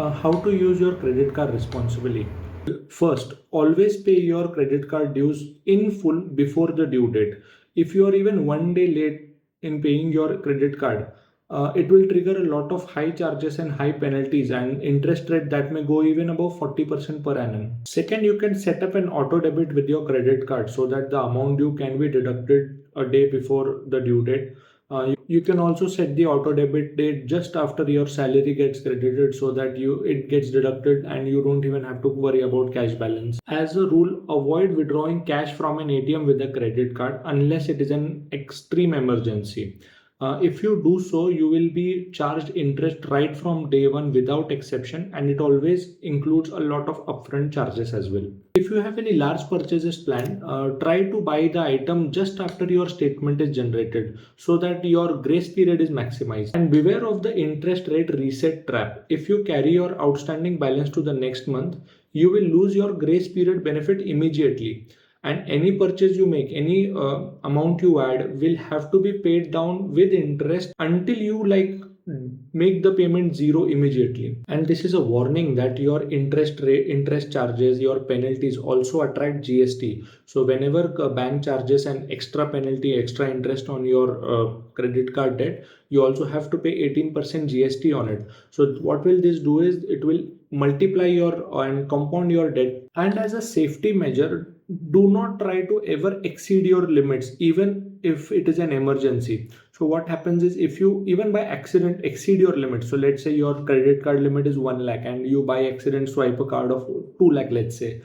How to use your credit card responsibly. First, always pay your credit card dues in full before the due date. If you are even one day late in paying your credit card, it will trigger a lot of high charges and high penalties and interest rate that may go even above 40% per annum. Second, you can set up an auto debit with your credit card so that the amount due can be deducted a day before the due date. You can also set the auto debit date just after your salary gets credited so that you it gets deducted and you don't even have to worry about cash balance. As a rule, avoid withdrawing cash from an ATM with a credit card unless it is an extreme emergency. If you do so, you will be charged interest right from day one without exception, and it always includes a lot of upfront charges as well. If you have any large purchases planned, try to buy the item just after your statement is generated so that your grace period is maximized. And beware of the interest rate reset trap. If you carry your outstanding balance to the next month, you will lose your grace period benefit immediately, and any purchase you make, any amount you add will have to be paid down with interest until you make the payment zero immediately. And this is a warning that your interest charges, your penalties also attract GST. So whenever a bank charges an extra penalty, extra interest on your credit card debt, you also have to pay 18% GST on it. So what will this do is it will multiply your and compound your debt. And as a safety measure, do not try to ever exceed your limits even if it is an emergency. So what happens is, if you even by accident exceed your limit, so let's say your credit card limit is 1 lakh and you by accident swipe a card of 2 lakh, let's say,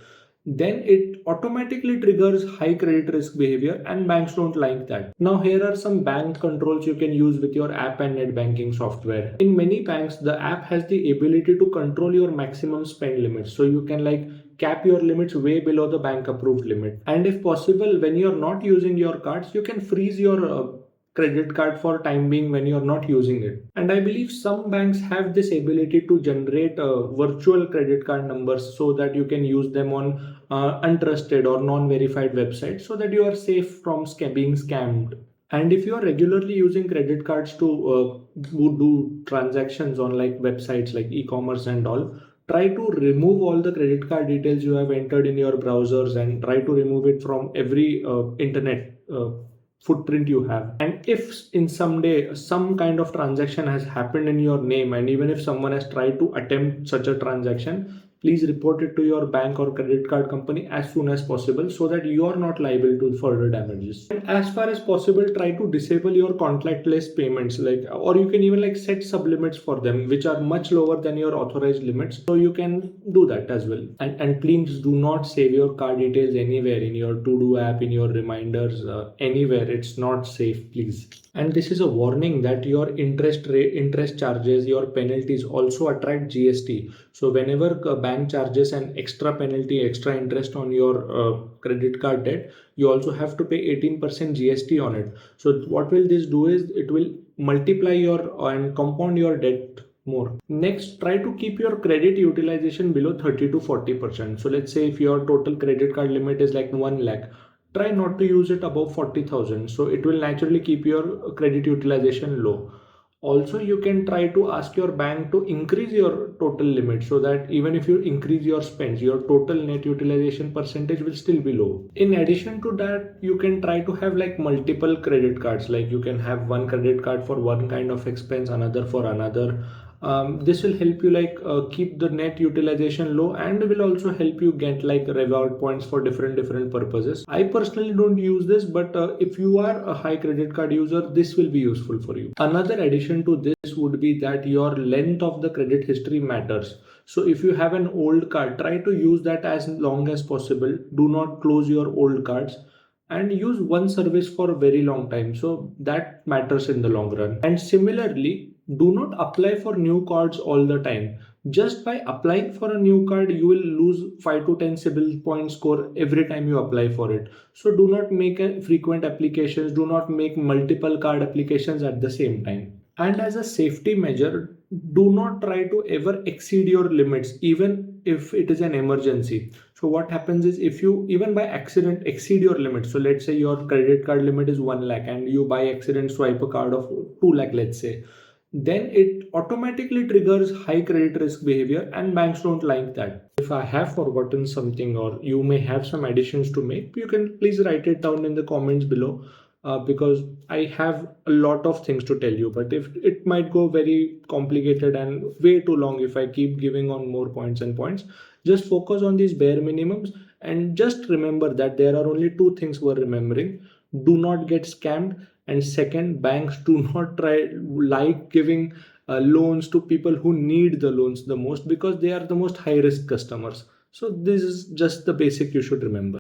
then it automatically triggers high credit risk behavior, and banks don't like that. Now here are some bank controls you can use with your app and net banking software. In many banks, the app has the ability to control your maximum spend limits, so you can cap your limits way below the bank approved limit. And if possible, when you're not using your cards, you can freeze your credit card for time being when you're not using it. And I believe some banks have this ability to generate virtual credit card numbers so that you can use them on untrusted or non-verified websites so that you are safe from being scammed. And if you are regularly using credit cards to do transactions on websites like e-commerce and all, try to remove all the credit card details you have entered in your browsers and try to remove it from every internet footprint you have. And if in some day some kind of transaction has happened in your name, and even if someone has tried to attempt such a transaction, please report it to your bank or credit card company as soon as possible so that you are not liable to further damages. And as far as possible, try to disable your contactless payments, or you can even set sublimits for them which are much lower than your authorized limits, so you can do that as well. And please do not save your card details anywhere, in your to do app, in your reminders, anywhere. It's not safe, please. And this is a warning that your interest charges, your penalties also attract GST. So whenever a bank charges an extra penalty, extra interest on your credit card debt, you also have to pay 18% GST on it. So what will this do is it will multiply your and compound your debt more. Next, try to keep your credit utilization below 30 to 40%. So let's say if your total credit card limit is 1 lakh, try not to use it above 40,000. So it will naturally keep your credit utilization low. Also, you can try to ask your bank to increase your total limit so that even if you increase your spends, your total net utilization percentage will still be low. In addition to that, you can try to have multiple credit cards. You can have one credit card for one kind of expense, another for another. This will help you keep the net utilization low, and will also help you get reward points for different purposes. I personally don't use this, but if you are a high credit card user, this will be useful for you. Another addition to this would be that your length of the credit history matters. So if you have an old card, try to use that as long as possible. Do not close your old cards and use one service for a very long time, so that matters in the long run. And similarly, do not apply for new cards all the time. Just by applying for a new card, you will lose 5 to 10 CIBIL point score every time you apply for it. So do not make frequent applications, do not make multiple card applications at the same time. And as a safety measure, do not try to ever exceed your limits even if it is an emergency. So what happens is, if you even by accident exceed your limit, so let's say your credit card limit is 1 lakh and you by accident swipe a card of 2 lakh, let's say, then it automatically triggers high credit risk behavior, and banks don't like that. If I have forgotten something or you may have some additions to make, you can please write it down in the comments below, because I have a lot of things to tell you, but if it might go very complicated and way too long if I keep giving on more points and points. Just focus on these bare minimums, and just remember that there are only two things we're remembering: do not get scammed, and second, banks do not try like giving loans to people who need the loans the most, because they are the most high risk customers. So this is just the basic you should remember.